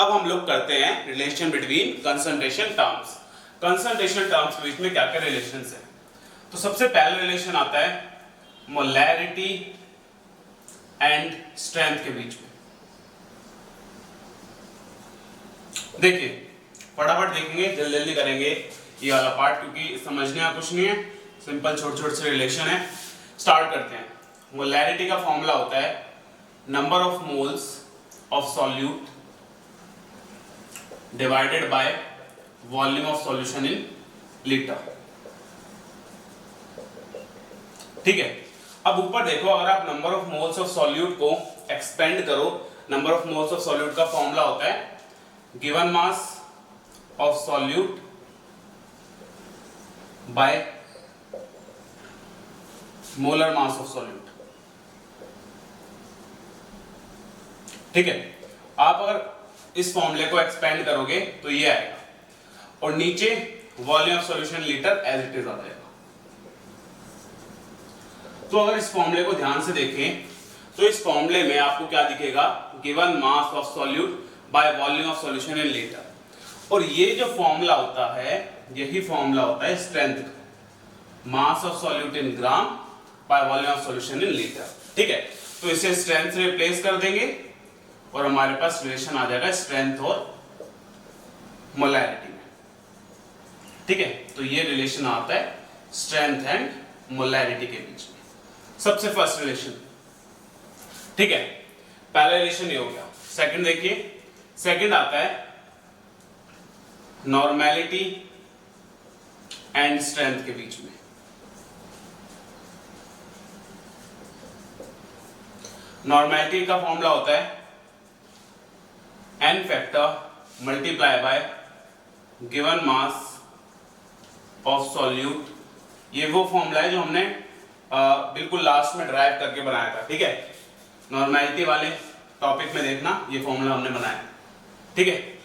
अब हम लोग करते हैं relation between concentration terms. Concentration terms के बीच में क्या क्या रिलेशन है। तो सबसे पहला रिलेशन आता है मोलैरिटी एंड स्ट्रेंथ के बीच में। देखिए फटाफट देखेंगे, जल्दी जल्दी करेंगे ये वाला पार्ट, क्योंकि समझने का कुछ नहीं है, सिंपल छोटे छोटे से रिलेशन है। स्टार्ट करते हैं। मोलैरिटी का फॉर्मूला होता है number of moles of solute divided by volume of solution in litre. ठीक है, अब ऊपर देखो, अगर आप number of moles of solute को एक्सपेंड करो, number of moles of solute का फॉर्मूला होता है given mass of solute bye molar mass of solute. ठीक है, आप अगर इस फॉर्मूले को एक्सपेंड करोगे तो ये आएगा, और नीचे volume of solution litre as it is आ जाएगा। तो अगर इस फॉर्मूले को ध्यान से देखें तो इस फॉर्मूले में आपको क्या दिखेगा, given mass of solute by volume of solution in litre. और ये जो फॉर्मूला होता है, यही फॉर्मूला होता है स्ट्रेंथ का, मास of solute in gram bye volume of solution in litre. ठीक है, तो इसे स्ट्रेंथ से रिप्लेस कर देंगे और हमारे पास रिलेशन आ जाएगा स्ट्रेंथ और मोलैरिटी में। ठीक है, तो ये रिलेशन आता है स्ट्रेंथ एंड मोलैरिटी के बीच में, सबसे फर्स्ट रिलेशन। ठीक है, पहला रिलेशन ये हो गया। सेकंड देखिए, सेकंड आता है नॉर्मेलिटी एंड स्ट्रेंथ के बीच में। नॉर्मेलिटी का फॉर्मूला होता है n factor multiply bye given mass of solute. ये वो फॉर्मूला है जो हमने बिल्कुल लास्ट में ड्राइव करके बनाया था। ठीक है, नॉर्मेलिटी वाले टॉपिक में देखना, ये फॉर्मूला हमने बनाया। ठीक है,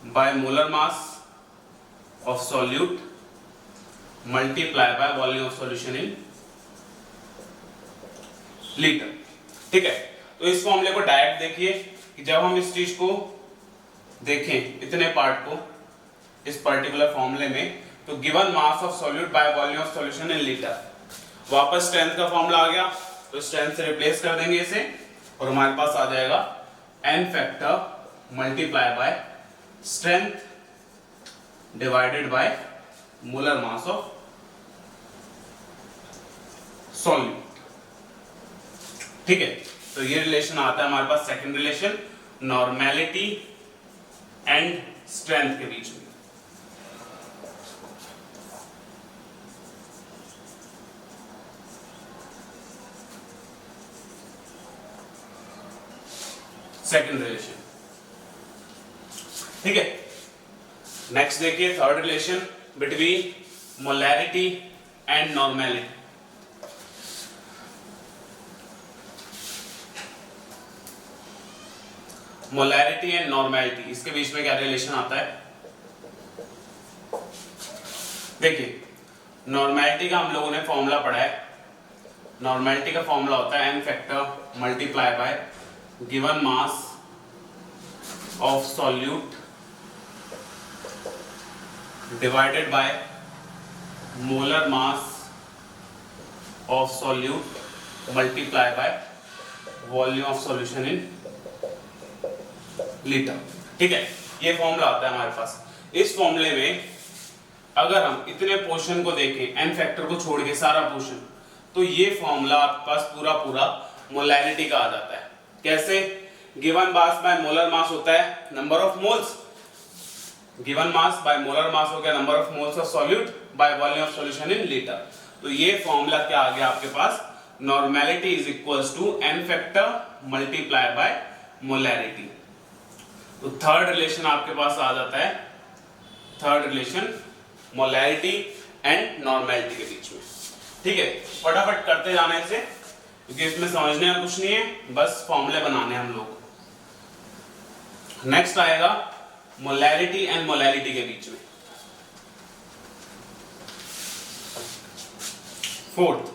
bye molar mass of solute multiply by volume of solution in litre. ठीक है, तो इस फॉर्मूले को डायरेक्ट देखिए कि जब हम इस चीज को देखें, इतने पार्ट को इस पर्टिकुलर फॉर्मूले में, तो given mass of solute by volume of solution in litre, वापस स्ट्रेंथ का फॉर्मूला आ गया, तो स्ट्रेंथ से रिप्लेस कर देंगे इसे, और हमारे पास आ जाएगा n factor multiply by strength divided by molar mass of solute. ठीक है, तो ये रिलेशन आता है हमारे पास, second relation normality and strength के बीच में। Second relation. ठीक है, नेक्स्ट देखिए third relation between molarity and normality. Molarity and normality, इसके बीच में क्या रिलेशन आता है। देखिए नॉर्मेलिटी का हम लोगों ने फॉर्मूला पढ़ा है। नॉर्मेलिटी का फॉर्मूला होता है n factor multiply bye given mass of solute divided by molar mass of solute multiply by volume of solution in litre. ठीक है, ये फॉर्मूला आता है हमारे पास। इस फॉर्मूले में अगर हम इतने पोर्शन को देखें, n फैक्टर को छोड़ के सारा पोर्शन, तो ये फॉर्मूला आपके पास पूरा पूरा मोलैरिटी का आ जाता है। कैसे, given mass by molar mass होता है number of moles, given mass by molar mass हो गया number of moles of solute by volume of solution in litre. तो ये फॉर्मूला क्या आ गया आपके पास, normality is equals to n factor multiply by molarity. तो थर्ड रिलेशन आपके पास आ जाता है, third relation molarity and normality के बीच में। ठीक है, फटाफट करते जाने से, क्योंकि इसमें समझने का कुछ नहीं है, बस फॉर्मूले बनाने हम लोग। नेक्स्ट आएगा मोलैरिटी एंड मोलैरिटी के बीच में। फोर्थ,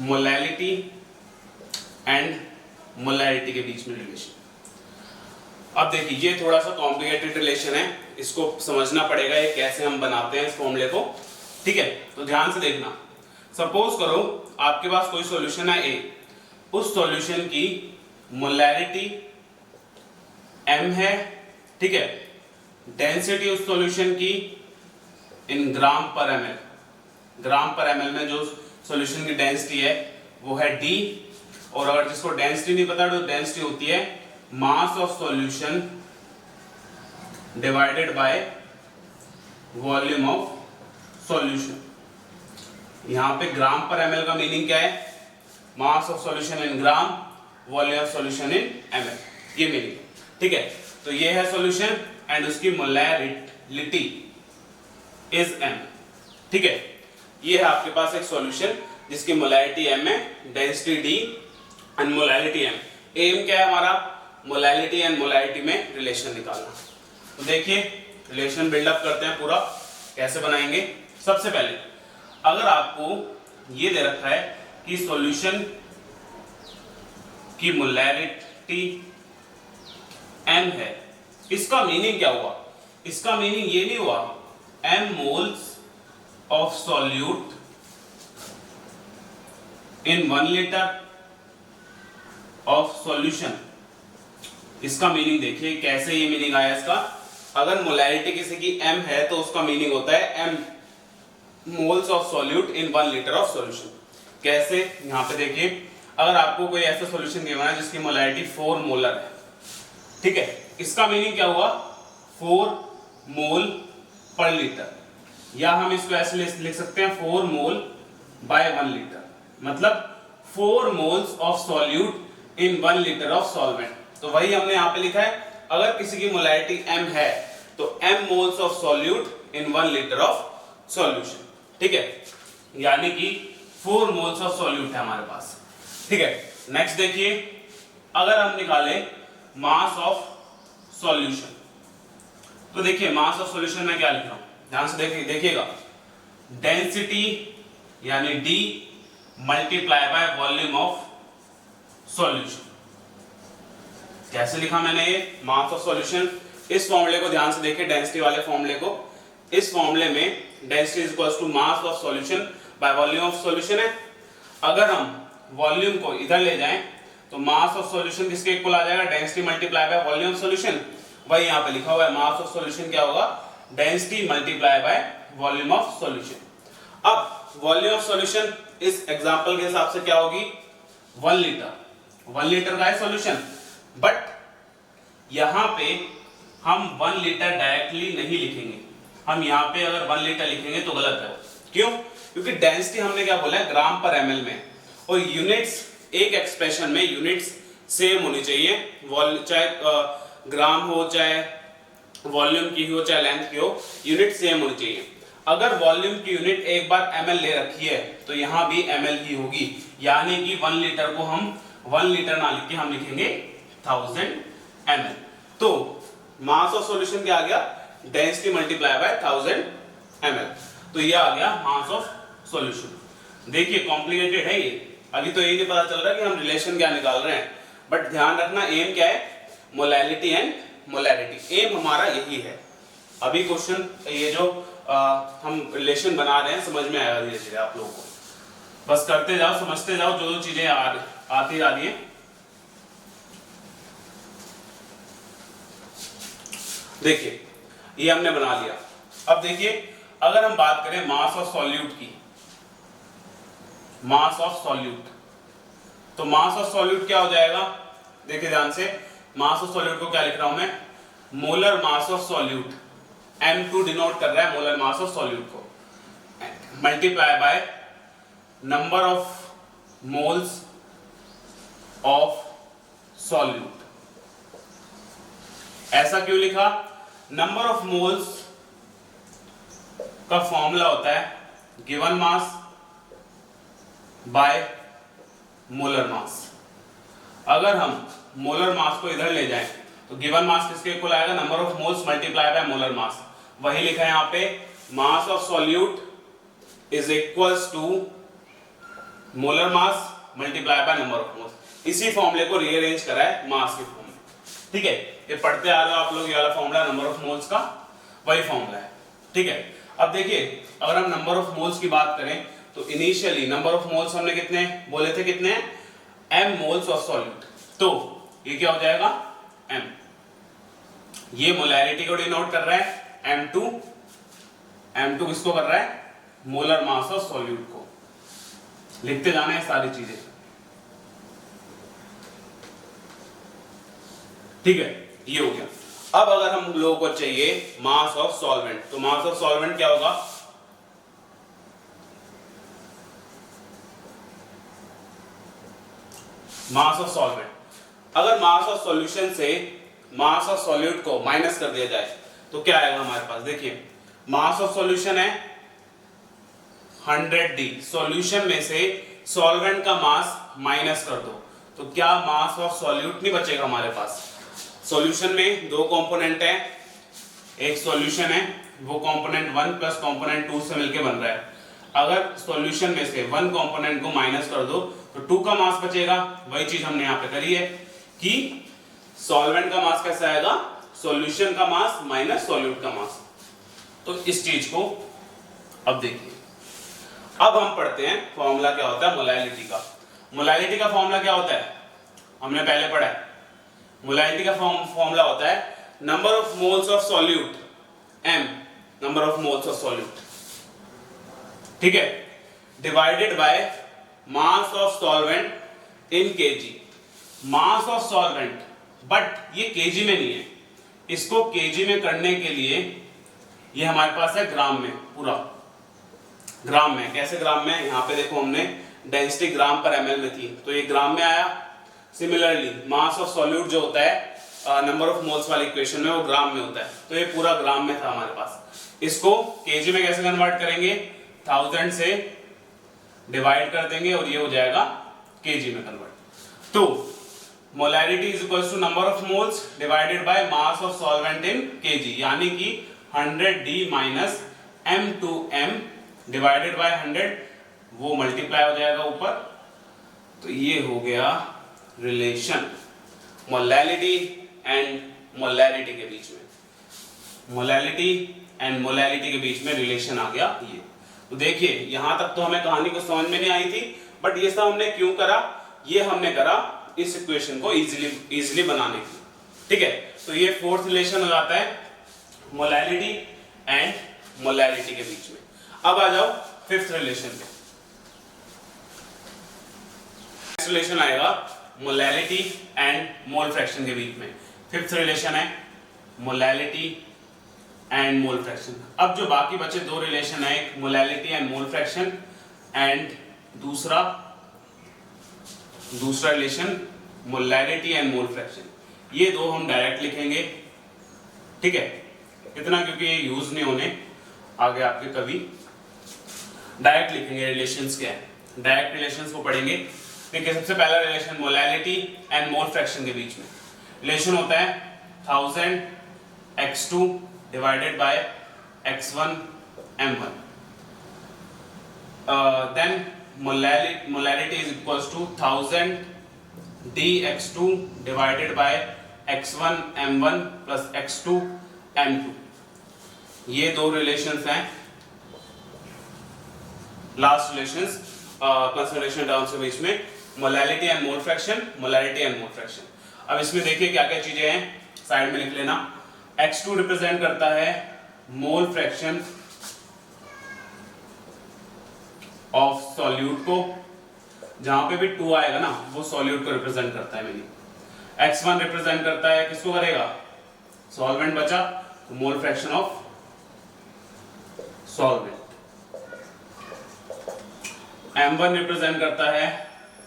मोलैलिटी एंड मोलैरिटी के बीच में रिलेशन। अब देखिए ये थोड़ा सा कॉम्प्लिकेटेड रिलेशन है, इसको समझना पड़ेगा ये कैसे हम बनाते हैं इस फॉर्मूले को, ठीक है। तो ध्यान से देखना, सपोज करो आपके पास कोई सॉल्यूशन है ए, उस सॉल्यूशन की मोलैरिटी m है, ठीक है, डेंसिटी उस सॉल्यूशन की इन ग्राम पर ml, ग्राम पर ml में जो सॉल्यूशन की डेंसिटी है वो है d, और अगर जिसको डेंसिटी नहीं पता तो डेंसिटी होती है मास of solution divided by volume of solution. यहां पे ग्राम पर ml का मीनिंग क्या है, मास of solution in gram, volume of solution in ml, ये मीनिंग, ठीक है। तो ये है सॉल्यूशन एंड उसकी मोलैरिटी इज m, ठीक है। ये है आपके पास एक सॉल्यूशन जिसकी मोलैरिटी m है, density d and molarity m। M क्या है हमारा, मोलैरिटी एंड मोलैरिटी में रिलेशन निकालना। तो देखिए रिलेशन बिल्डअप करते हैं पूरा, कैसे बनाएंगे। सबसे पहले अगर आपको ये दे रखा है कि सॉल्यूशन की मोलैरिटी m है, इसका मीनिंग क्या हुआ, इसका मीनिंग ये नहीं हुआ m moles of solute in 1 litre of solution. इसका मीनिंग देखिए कैसे ये मीनिंग आया इसका, अगर मोलैरिटी किसी की m है तो उसका मीनिंग होता है m moles of solute in 1 litre of solution. कैसे, यहां पे देखिए अगर आपको कोई ऐसा सॉल्यूशन गिवन है जिसकी मोलैरिटी 4 मोलर है, ठीक है, इसका मीनिंग क्या हुआ 4 मोल पर लीटर, या हम इसको ऐसे लिख सकते हैं 4 मोल बाय 1 लीटर, मतलब 4 moles of solute in 1 litre of solvent. तो वही हमने यहाँ पे लिखा है, अगर किसी की मोलैरिटी m है तो m moles of solute in 1 litre of solution, ठीक है, यानी कि 4 मोल्स ऑफ सॉल्यूट है हमारे पास, ठीक है। नेक्स्ट देखिए, अगर हम निकाले मास ऑफ सॉल्यूशन, तो देखिए मास ऑफ सॉल्यूशन में क्या लिख रहा हूं, ध्यान से देखिएगा, डेंसिटी यानी d multiply by volume of solution. कैसे लिखा मैंने ये मास ऑफ सॉल्यूशन, इस फॉर्मूले को ध्यान से देखिए, डेंसिटी वाले फॉर्मूले को। इस फॉर्मूले में density is equals to mass of solution by volume of solution है। अगर हम वॉल्यूम को इधर ले जाएं तो मास ऑफ सॉल्यूशन किसके इक्वल आ जाएगा, density multiply by volume of solution. वही यहाँ पे लिखा हुआ है, मास ऑफ सॉल्यूशन क्या होगा, density multiply by volume of solution. अब वॉल्यूम ऑफ सॉल्यूशन इस एग्जांपल के हिसाब से क्या होगी, 1 लीटर, 1 लीटर का है सॉल्यूशन, बट यहां पे हम 1 लीटर डायरेक्टली नहीं लिखेंगे, हम यहां पे अगर 1 लीटर लिखेंगे तो गलत है। क्यों, क्योंकि डेंसिटी हमने क्या बोला है ग्राम पर ml में, और यूनिट्स एक एक्सप्रेशन में यूनिट्स सेम होनी चाहिए, चाहे ग्राम हो, चाहे वॉल्यूम की हो, चाहे लेंथ की हो, यूनिट सेम होनी चाहिए। अगर वॉल्यूम की यूनिट एक बार ml ले रखी है तो यहां भी ml ही होगी, यानी कि 1 लीटर को हम 1 लीटर ना लिख के हम लिखेंगे 1000 ml। तो मास ऑफ सॉल्यूशन क्या आ गया, डेंसिटी मल्टीप्लाई बाय 1000 ml, तो ये आ गया मास ऑफ सॉल्यूशन। देखिए कॉम्प्लिकेटेड है ये, अभी तो ये नहीं पता चल रहा कि हम रिलेशन क्या निकाल रहे हैं, बट ध्यान रखना एम क्या है, मोलैरिटी एंड मोलैरिटी, एम हमारा यही है। अभी क्वेश्चन ये जो हम रिलेशन बना रहे हैं समझ में आएगा धीरे धीरे आप लोगों को, बस करते जाओ, समझते जाओ, जो जो चीजें आती आ रही है। देखिए ये हमने बना लिया। अब देखिए अगर हम बात करें मास ऑफ सॉल्यूट की, मास ऑफ सॉल्यूट, तो मास ऑफ सॉल्यूट क्या हो जाएगा, देखिए ध्यान से, मास ऑफ सॉल्यूट को क्या लिख रहा हूं मैं, molar mass of solute, M2 denote कर रहा है मोलर मास ऑफ सॉल्यूट को, multiply by number of moles of solute. ऐसा क्यों लिखा, नंबर ऑफ मोल्स का फॉर्मूला होता है गिवन मास बाय मोलर मास। अगर हम मोलर मास को इधर ले जाएं तो गिवन मास किसके इक्वल आएगा, number of moles multiply by molar mass. वही लिखा है यहाँ पे, mass of solute is equals to molar mass multiply by number of moles. इसी फॉर्मूले को रीअरेंज करा है मास के फॉर्म में, ठीक है, ये पढ़ते आ रहे हो आप लोग, ये वाला फॉर्मूला नंबर ऑफ मोल्स का वही फॉर्मूला है। ठीक है, अब देखिए अगर हम नंबर ऑफ मोल्स की बात करें तो इनिशियली नंबर ऑफ मोल्स हमने कितने बोले थे, कितने m मोल्स ऑफ सॉल्यूट, तो ये क्या हो जाएगा m, ये मोलैरिटी को डिनोट कर रहा है, m2 किसको कर रहा है, मोलर मास ऑफ सॉल्यूट को। लिखते जाना है सारी चीजें, ठीक है, ये हो गया। अब अगर हम लोगों को चाहिए मास ऑफ सॉल्वेंट, तो मास ऑफ सॉल्वेंट क्या होगा, मास ऑफ सॉल्वेंट, अगर मास ऑफ सॉल्यूशन से मास ऑफ सॉल्यूट को माइनस कर दिया जाए तो क्या आएगा हमारे पास, देखिए मास ऑफ सॉल्यूशन है 100D, सॉल्यूशन में से सॉल्वेंट का मास माइनस कर दो तो क्या मास ऑफ सॉल्यूट नहीं बचेगा हमारे पास। सॉल्यूशन में दो कंपोनेंट है, एक सॉल्यूशन है वो कंपोनेंट 1 प्लस कंपोनेंट 2 से मिलके बन रहा है, अगर सॉल्यूशन में से वन कंपोनेंट को माइनस कर दो तो 2 का मास बचेगा। वही चीज हमने यहाँ पे करी है कि सॉल्वेंट का मास कैसा आएगा, सॉल्यूशन का मास माइनस सॉल्यूट का मास। तो इस चीज को अब देखिए, अब हम पढ़ते हैं फॉर्मूला क्या होता है मोलैलिटी का। मोलैलिटी का फॉर्मूला क्या होता है, हमने पहले पढ़ा है। मोलैलिटी का फॉर्मूला होता है number of moles of solute, m number of moles of solute, ठीक है, divided by mass of solvent in KG. Mass of solvent, but ये केजी में नहीं है, इसको केजी में करने के लिए ये हमारे पास है ग्राम में, पूरा ग्राम में। कैसे ग्राम में, यहाँ पे देखो हमने डेंसिटी ग्राम पर ml में थी तो ये ग्राम में आया। सिमिलरली मास ऑफ सॉल्यूट जो होता है नंबर ऑफ मोल्स वाली इक्वेशन में वो ग्राम में होता है, तो ये पूरा ग्राम में था हमारे पास। इसको केजी में कैसे कन्वर्ट करेंगे, 1000 से डिवाइड कर देंगे और ये हो जाएगा केजी में कन्वर्ट। तो molarity is equal to number of moles divided by mass of solvent in KG, यानी कि 100D minus m2m divided by 100, वो मल्टीप्लाई हो जाएगा ऊपर। तो ये हो गया रिलेशन मोलैलिटी एंड मोलैरिटी के बीच में, मोलैलिटी एंड मोलैरिटी के बीच में रिलेशन आ गया ये। तो देखिए यहां तक तो हमें कहानी को समझ में नहीं आई थी, बट ये सब हमने क्यों करा, ये हमने करा इस इक्वेशन को इजीली बनाने के लिए, ठीक है। तो ये फोर्थ रिलेशन हो जाता है मोलैलिटी एंड मोलैरिटी के बीच में। अब आ जाओ फिफ्थ रिलेशन पे। नेक्स्ट रिलेशन आएगा मोलैलिटी एंड मोल फ्रैक्शन के बीच में। फिफ्थ रिलेशन है मोलैलिटी एंड मोल फ्रैक्शन। अब जो बाकी बचे दो रिलेशन है, एक molality and mole fraction and दूसरा relation molarity and mole fraction. ये दो हम डायरेक्ट लिखेंगे, ठीक है, इतना क्योंकि ये यूज नहीं होने आगे आपके कभी। डायरेक्ट लिखेंगे रिलेशंस क्या है, डायरेक्ट रिलेशंस को पढ़ेंगे। देखिए सबसे पहला relation molality and mole fraction के बीच में रिलेशन होता है 1000 x2 divided by x1 m1, then molarity is equals to 1000 dx2 divided by x1 m1 plus x2 m2। ये दो रिलेशंस हैं, लास्ट रिलेशंस कंसिडरेशन टर्म्स के बीच में, molality and mole fraction, molarity and mole fraction. अब इसमें देखिए क्या क्या चीजें हैं, साइड में लिख लेना। x2 रिप्रेजेंट करता है मोल फ्रैक्शन ऑफ सॉल्यूट को, जहां पे भी 2 आएगा ना वो सॉल्यूट को रिप्रेजेंट करता है मेरी। x1 रिप्रेजेंट करता है किसको करेगा, सॉल्वेंट बचा तो mole fraction of solvent. m1 represent करता है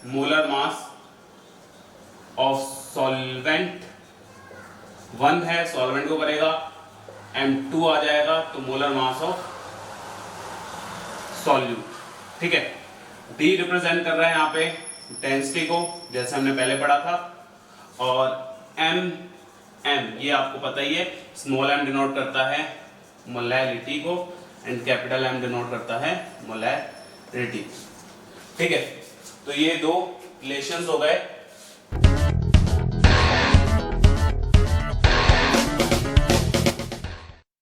मोलर मास ऑफ सॉल्वेंट, 1 है सॉल्वेंट को करेगा, m2 आ जाएगा तो मोलर मास ऑफ सॉल्यूट, ठीक है। D रिप्रेजेंट कर रहा है यहाँ पे डेंसिटी को, जैसे हमने पहले पढ़ा था, और M ये आपको पता ही है, स्मॉल m डिनोट करता है मोलैलिटी को एंड कैपिटल M डिनोट करता है मोलैरिटी, ठीक है। तो ये दो रिलेशंस हो गए